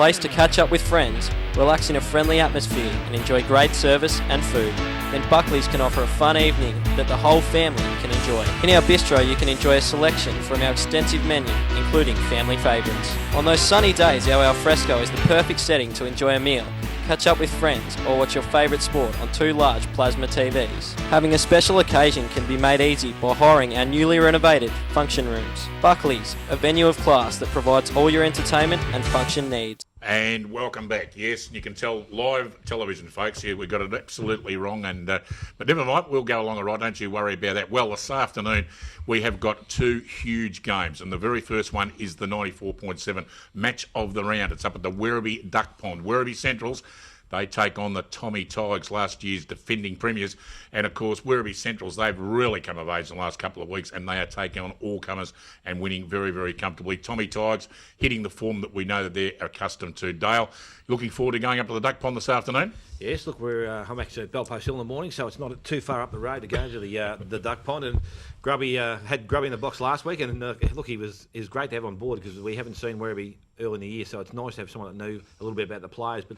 place to catch up with friends, relax in a friendly atmosphere and enjoy great service and food, then Buckley's can offer a fun evening that the whole family can enjoy. In our bistro you can enjoy a selection from our extensive menu, including family favourites. On those sunny days, our alfresco is the perfect setting to enjoy a meal, catch up with friends, or watch your favourite sport on 2 large plasma TVs. Having a special occasion can be made easy by hiring our newly renovated function rooms. Buckley's, a venue of class that provides all your entertainment and function needs. And welcome back. Yes, you can tell live television, folks, here we got it absolutely wrong. But never mind, we'll go along all right. Don't you worry about that. Well, this afternoon we have got 2 huge games, and the very first one is the 94.7 match of the round. It's up at the Werribee Duck Pond. Werribee Centrals, they take on the Tommy Tigers, last year's defending premiers. And, of course, Werribee Centrals, they've really come of age in the last couple of weeks, and they are taking on all comers and winning very, very comfortably. Tommy Tigers hitting the form that we know that they're accustomed to. Dale, looking forward to going up to the Duck Pond this afternoon? Yes, look, I'm actually at Belpost Hill in the morning, so it's not too far up the road to go to the Duck Pond. And Grubby had Grubby in the box last week, and look, he was great to have on board because we haven't seen Werribee early in the year, so it's nice to have someone that knew a little bit about the players. But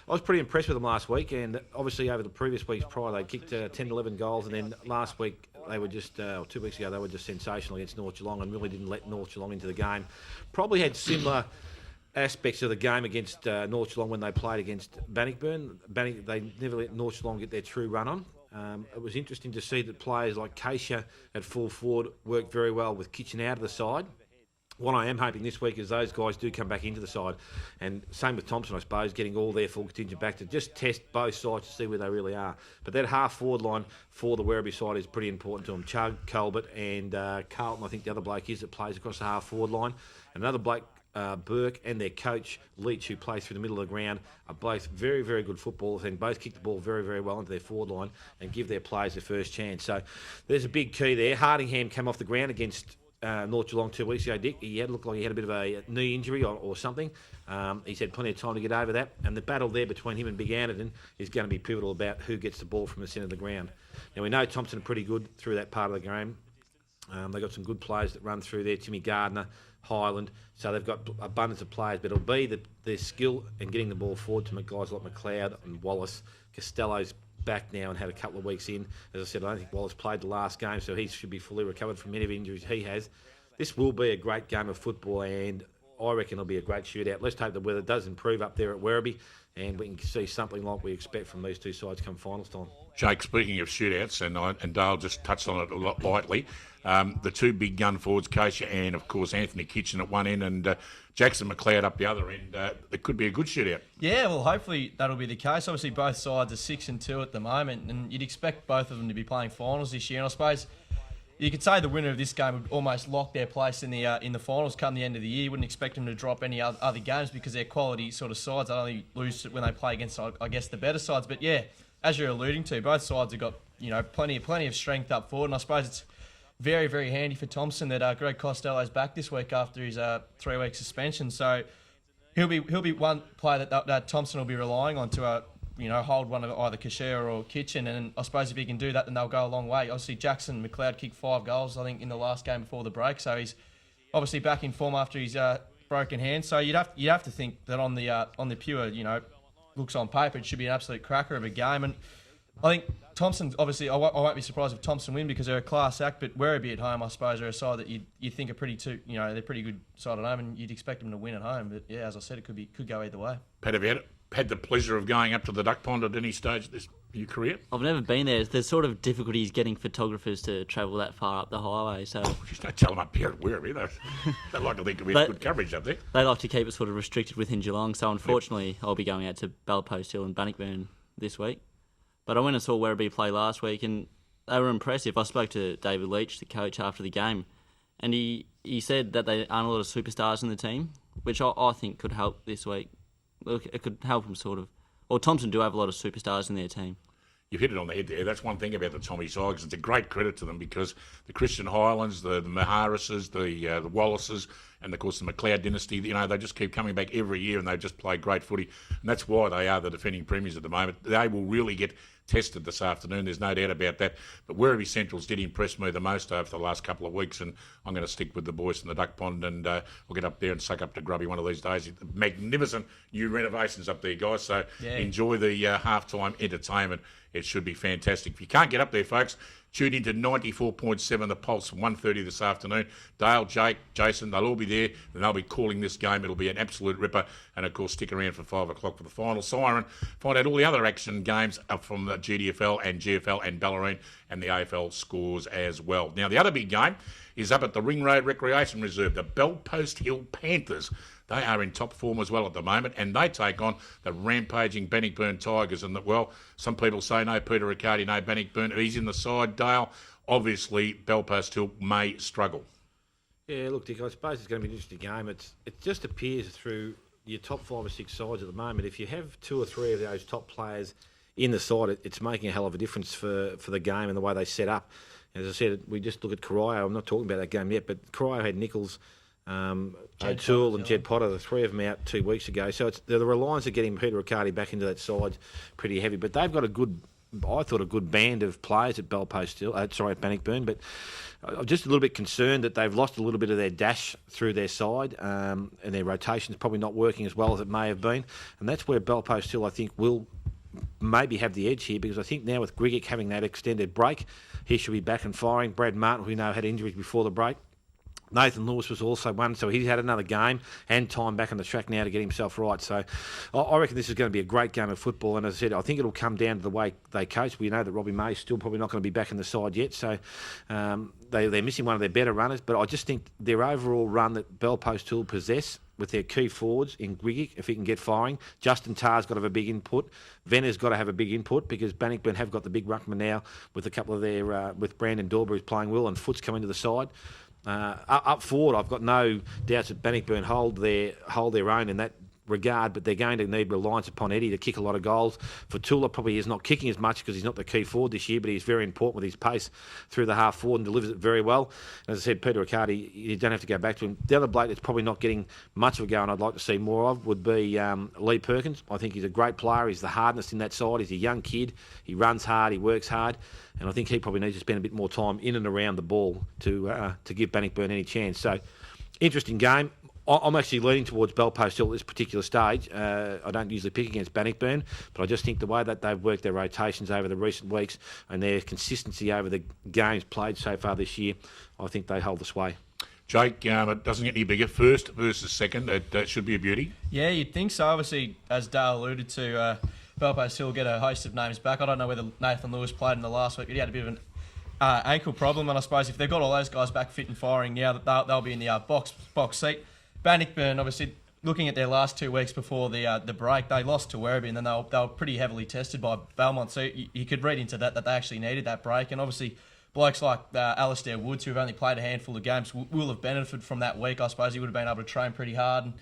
I was pretty impressed with them last week, and obviously over the previous weeks prior, they kicked 10, 11 goals, and then last week they were just, 2 weeks ago, they were just sensational against North Geelong and really didn't let North Geelong into the game. Probably had similar aspects of the game against North Geelong when they played against Bannockburn. They never let North Geelong get their true run on. It was interesting to see that players like Keisha at full forward worked very well with Kitchen out of the side. What I am hoping this week is those guys do come back into the side, and same with Thompson, I suppose, getting all their full contingent back to just test both sides to see where they really are. But that half-forward line for the Werribee side is pretty important to them. Chug, Colbert and Carlton, I think the other bloke is, that plays across the half-forward line. And another bloke, Burke, and their coach, Leach, who plays through the middle of the ground, are both very, very good footballers and both kick the ball very, very well into their forward line and give their players their first chance. So there's a big key there. Hardingham came off the ground against North Geelong 2 weeks ago, Dick. He looked like he had a bit of a knee injury or something. He's had plenty of time to get over that. And the battle there between him and Big Anderton is going to be pivotal about who gets the ball from the centre of the ground. Now, we know Thompson are pretty good through that part of the game. They've got some good players that run through there. Timmy Gardner, Highland. So they've got abundance of players. But it'll be their skill in getting the ball forward to guys like McLeod and Wallace. Costello's back now and had a couple of weeks in. As I said, I don't think Wallace played the last game, so he should be fully recovered from any of the injuries he has. This will be a great game of football, and I reckon it'll be a great shootout. Let's hope the weather does improve up there at Werribee, and we can see something like we expect from these two sides come finals time. Jake, speaking of shootouts, and Dale just touched on it a lot lightly, the 2 big gun forwards, Keisha and, of course, Anthony Kitchen at one end and Jackson McLeod up the other end. It could be a good shootout. Yeah, well, hopefully that'll be the case. Obviously, both sides are 6-2 at the moment, and you'd expect both of them to be playing finals this year. And I suppose you could say the winner of this game would almost lock their place in the finals come the end of the year. You wouldn't expect them to drop any other games because they're quality sort of sides. They only lose when they play against, I guess, the better sides. But yeah, as you're alluding to, both sides have got plenty of strength up forward, and I suppose it's very, very handy for Thompson that Greg Costello's back this week after his 3-week suspension. So he'll be one player that Thompson will be relying on to hold one of either Kashir or Kitchen, and I suppose if he can do that, then they'll go a long way. Obviously, Jackson McLeod kicked 5 goals, I think, in the last game before the break, so he's obviously back in form after his broken hand. So you'd have to think that on the pure, looks on paper, it should be an absolute cracker of a game. And I think Thompson, obviously, I won't be surprised if Thompson win because they're a class act, but Werribee at home, I suppose, are a side that you think are they're pretty good side at home, and you'd expect them to win at home. But yeah, as I said, it could go either way. Pat, have you had the pleasure of going up to the Duck Pond at any stage of your career? I've never been there. There's sort of difficulties getting photographers to travel that far up the highway. So just don't tell them up here at Werribee. They like to think we have good coverage up there. They like to keep it sort of restricted within Geelong. So unfortunately, I'll be going out to Belpost Hill and Bannockburn this week. But I went and saw Werribee play last week, and they were impressive. I spoke to David Leach, the coach, after the game, and he said that there aren't a lot of superstars in the team, which I think could help this week. Look, it could help them sort of. Well, Thompson do have a lot of superstars in their team. You've hit it on the head there. That's one thing about the Tommy Tigers. It's a great credit to them because the Christian Highlands, the Maharises, the Wallaces, and of course the McLeod dynasty. They just keep coming back every year, and they just play great footy, and that's why they are the defending premiers at the moment. They will really get tested this afternoon, there's no doubt about that. But Werribee Centrals did impress me the most over the last couple of weeks, and I'm going to stick with the boys in the Duck Pond, and we'll get up there and suck up to Grubby one of these days. Magnificent new renovations up there, guys, so enjoy the half-time entertainment. It should be fantastic. If you can't get up there, folks, tune into 94.7 The Pulse, 1:30 this afternoon. Dale, Jake, Jason, they'll all be there, and they'll be calling this game. It'll be an absolute ripper. And, of course, stick around for 5 o'clock for the final siren. Find out all the other action games up from the GDFL and GFL and Ballerine and the AFL scores as well. Now, the other big game is up at the Ring Road Recreation Reserve, the Bellpost Hill Panthers. They are in top form as well at the moment, and they take on the rampaging Bannockburn Tigers. And some people say no Peter Riccardi, no Bannockburn. He's in the side, Dale. Obviously, Bellpost Hill may struggle. Yeah, look, Dick, I suppose it's going to be an interesting game. It just appears through your top 5 or 6 sides at the moment, if you have 2 or 3 of those top players in the side, it's making a hell of a difference for the game and the way they set up. As I said, we just look at Corio. I'm not talking about that game yet, but Corio had Nichols, O'Toole and Jed Potter, the 3 of them out 2 weeks ago. So the reliance of getting Peter Riccardi back into that side pretty heavy. But they've got a good band of players at at Bannockburn. But I'm just a little bit concerned that they've lost a little bit of their dash through their side, and their rotation's probably not working as well as it may have been. And that's where Bellpost Hill, I think, will maybe have the edge here, because I think now with Grigic having that extended break, he should be back and firing. Brad Martin, who we know had injuries before the break. Nathan Lewis was also one, so he's had another game and time back on the track now to get himself right. So I reckon this is going to be a great game of football, and as I said, I think it'll come down to the way they coach. We know that Robbie May's still probably not going to be back in the side yet, so they're missing one of their better runners, but I just think their overall run that Bellpost Hill possess with their key forwards in Grigic, if he can get firing. Justin Tarr's got to have a big input. Venner's got to have a big input, because Bannockburn have got the big ruckman now with a couple of their, with Brandon Dorber who's playing well, and Foot's coming to the side. Up forward, I've got no doubts that Bannockburn hold their own in that regard, but they're going to need reliance upon Eddie to kick a lot of goals. Fatula probably is not kicking as much because he's not the key forward this year, but he's very important with his pace through the half forward and delivers it very well. As I said, Peter Riccardi, you don't have to go back to him. The other bloke that's probably not getting much of a go and I'd like to see more of would be Lee Perkins. I think he's a great player. He's the hardness in that side. He's a young kid. He runs hard. He works hard. And I think he probably needs to spend a bit more time in and around the ball to give Bannockburn any chance. So, interesting game. I'm actually leaning towards Bellpost Hill at this particular stage. I don't usually pick against Bannockburn, but I just think the way that they've worked their rotations over the recent weeks and their consistency over the games played so far this year, I think they hold the sway. Jake, it doesn't get any bigger. First versus second, it should be a beauty. Yeah, you'd think so. Obviously, as Dale alluded to, Bellpost Hill get a host of names back. I don't know whether Nathan Lewis played in the last week, but he had a bit of an ankle problem, and I suppose if they've got all those guys back fit and firing now, they'll be in the box seat. Bannockburn, obviously, looking at their last 2 weeks before the break, they lost to Werribee, and then they were pretty heavily tested by Belmont. So you could read into that they actually needed that break. And obviously, blokes like Alistair Woods, who have only played a handful of games, will have benefited from that week. I suppose he would have been able to train pretty hard. And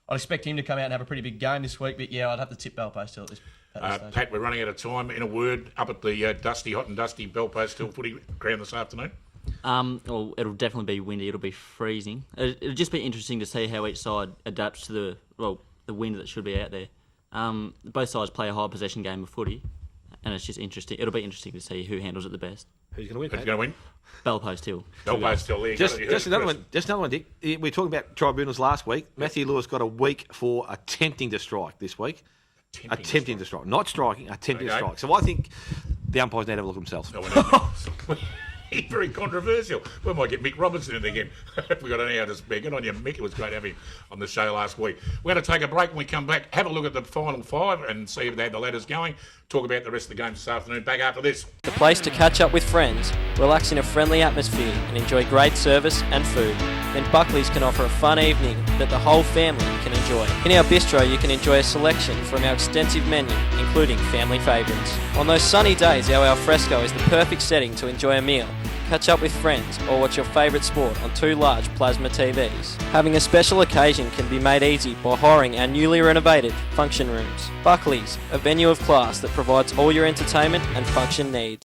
I'd expect him to come out and have a pretty big game this week. But yeah, I'd have to tip Bellpost Hill at this stage. Pat, we're running out of time. In a word, up at the hot and dusty Bellpost Hill footy ground this afternoon. Well, it'll definitely be windy. It'll be freezing. It'll just be interesting to see how each side adapts to the wind that should be out there. Both sides play a high possession game of footy, and it's just interesting. It'll be interesting to see who handles it the best. Who's going to win? Who's going to win? Bellpost Hill. Bellpost Hill. There. Just another one, Dick. We were talking about tribunals last week. Matthew Lewis got a week for attempting to strike this week. Attempting to strike. Not striking, attempting to strike. So I think the umpires need to have a look at themselves. No, he's very controversial. We might get Mick Robinson in again. If we got any to speak. Good on you, Mick. It was great having him on the show last week. We're going to take a break. When we come back, have a look at the final 5 and see if they have the ladders going. Talk about the rest of the games this afternoon. Back after this. The place to catch up with friends, relax in a friendly atmosphere and enjoy great service and food. Then Buckley's can offer a fun evening that the whole family can enjoy. In our bistro you can enjoy a selection from our extensive menu, including family favourites. On those sunny days, our alfresco is the perfect setting to enjoy a meal. Catch up with friends or watch your favourite sport on 2 large plasma TVs. Having a special occasion can be made easy by hiring our newly renovated function rooms. Buckley's, a venue of class that provides all your entertainment and function needs.